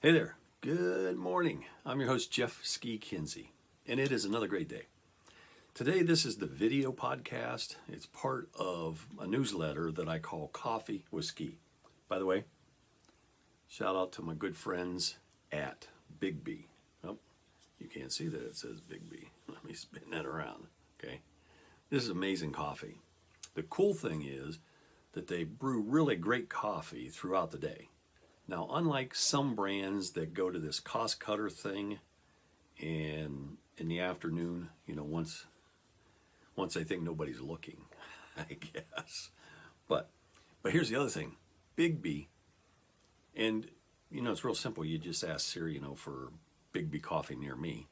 Hey there, good morning. I'm your host, Jeff Ski Kinsey, and it is another great day. Today, this is the video podcast. It's part of a newsletter that I call Coffee with Ski. By the way, shout out to my good friends at Big B. Oh, you can't see that it says Big B. Let me spin that around, okay? This is amazing coffee. The cool thing is that they brew really great coffee throughout the day. Now, unlike some brands that go to this cost cutter thing and in the afternoon, once they think nobody's looking, I guess. But here's the other thing. Big B, and it's real simple. You just ask Siri, for Big B coffee near me.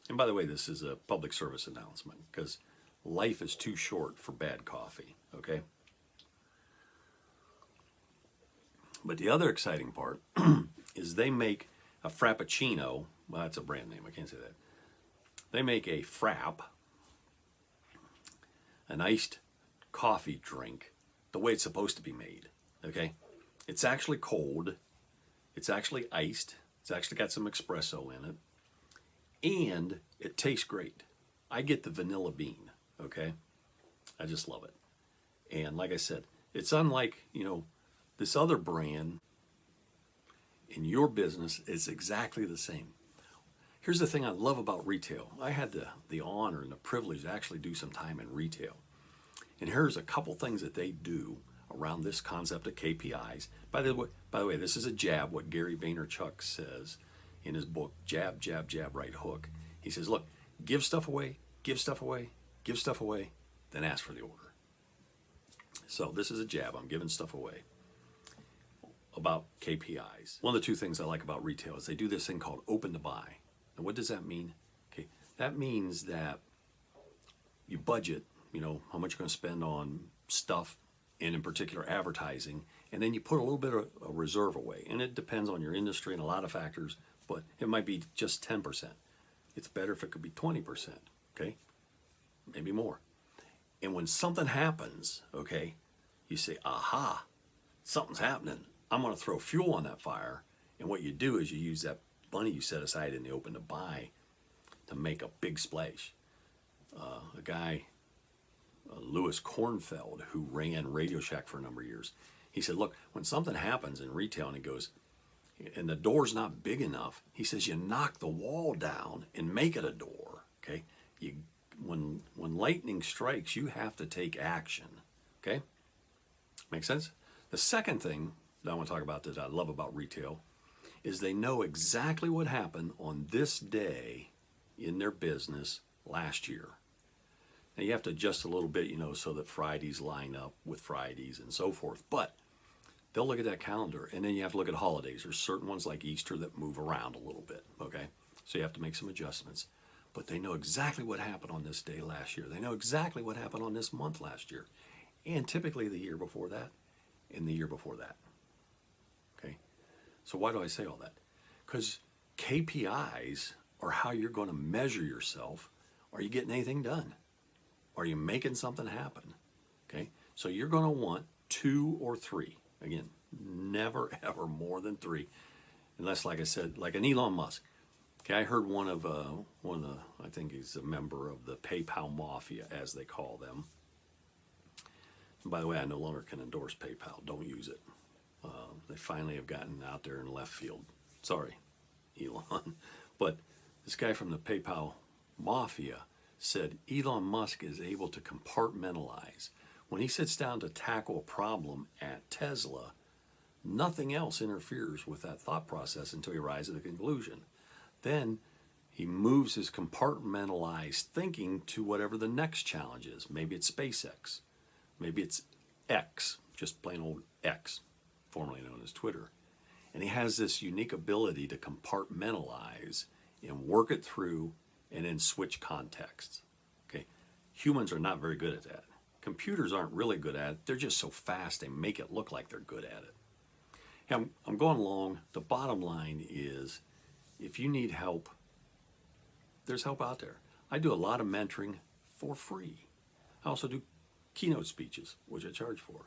And by the way, this is a public service announcement because life is too short for bad coffee, okay? But the other exciting part is they make a Frappuccino. Well, that's a brand name. I can't say that. They make a Frap, an iced coffee drink, the way it's supposed to be made. Okay? It's actually cold. It's actually iced. It's actually got some espresso in it. And it tastes great. I get the vanilla bean. Okay? I just love it. And like I said, it's unlike, this other brand in your business is exactly the same. Here's the thing I love about retail. I had the honor and the privilege to actually do some time in retail. And here's a couple things that they do around this concept of KPIs. By the way, this is a jab, what Gary Vaynerchuk says in his book, Jab, Jab, Jab, Right Hook. He says, look, give stuff away, give stuff away, give stuff away, then ask for the order. So this is a jab. I'm giving stuff away. About KPIs. One of the two things I like about retail is they do this thing called open to buy. And what does that mean? Okay, that means that you budget, how much you're going to spend on stuff, and in particular advertising, and then you put a little bit of a reserve away. And it depends on your industry and a lot of factors, but it might be just 10%. It's better if it could be 20%, okay? Maybe more. And when something happens, okay, you say, aha, something's happening. I'm going to throw fuel on that fire. And what you do is you use that money you set aside in the open to buy to make a big splash. A guy, Louis Kornfeld, who ran Radio Shack for a number of years, he said, look, when something happens in retail and he goes, and the door's not big enough, he says you knock the wall down and make it a door, okay? When lightning strikes, you have to take action, okay? Make sense? The second thing that I want to talk about that I love about retail is they know exactly what happened on this day in their business last year. Now you have to adjust a little bit, so that Fridays line up with Fridays and so forth. But they'll look at that calendar, and then you have to look at holidays. There's certain ones like Easter that move around a little bit, okay? So you have to make some adjustments. But they know exactly what happened on this day last year. They know exactly what happened on this month last year. And typically the year before that and the year before that. Okay? So why do I say all that? Because KPIs are how you're going to measure yourself. Are you getting anything done? Are you making something happen? Okay? So you're going to want 2 or 3. Again, never ever more than 3. Unless, like I said, like an Elon Musk. Okay, I heard one of the, I think he's a member of the PayPal Mafia, as they call them. And by the way, I no longer can endorse PayPal. Don't use it. They finally have gotten out there in left field. Sorry, Elon. But this guy from the PayPal Mafia said Elon Musk is able to compartmentalize. When he sits down to tackle a problem at Tesla, nothing else interferes with that thought process until he arrives at a conclusion. Then he moves his compartmentalized thinking to whatever the next challenge is. Maybe it's SpaceX. Maybe it's X, just plain old X, formerly known as Twitter. And he has this unique ability to compartmentalize and work it through and then switch contexts. Okay, humans are not very good at that. Computers aren't really good at it. They're just so fast they make it look like they're good at it. Hey, I'm going along. The bottom line is, if you need help, there's help out there. I do a lot of mentoring for free. I also do keynote speeches, which I charge for.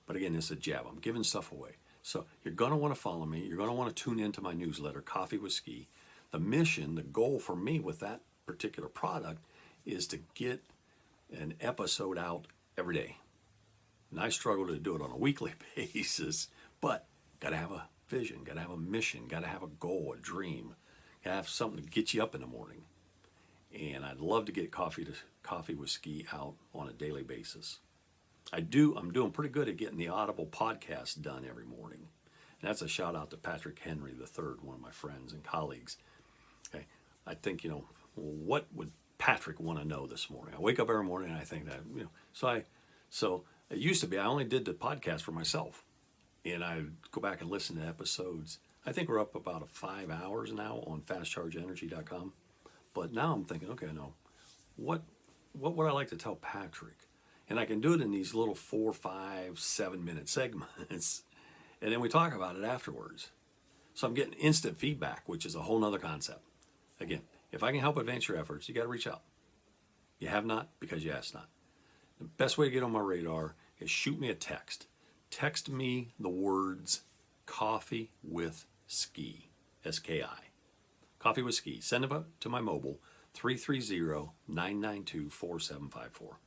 But again, it's a jab. I'm giving stuff away. So you're going to want to follow me. You're going to want to tune into my newsletter, Coffee with Ski. The mission, the goal for me with that particular product is to get an episode out every day. And I struggle to do it on a weekly basis, but got to have a vision, got to have a mission, got to have a goal, a dream, got to have something to get you up in the morning. And I'd love to get Coffee with Ski out on a daily basis. I'm doing pretty good at getting the Audible podcast done every morning. And that's a shout out to Patrick Henry III, one of my friends and colleagues. Okay, I think, what would Patrick want to know this morning? I wake up every morning and I think that, so it used to be I only did the podcast for myself. And I go back and listen to episodes. I think we're up about 5 hours now on fastchargeenergy.com. But now I'm thinking, okay, no, what would I like to tell Patrick? And I can do it in these little 4, 5, 7 minute segments. And then we talk about it afterwards. So I'm getting instant feedback, which is a whole nother concept. Again, if I can help advance your efforts, you got to reach out. You have not because you asked not. The best way to get on my radar is shoot me a text. Text me the words Coffee with Ski, S-K-I. Coffee with Ski. Send it up to my mobile, 330-992-4754.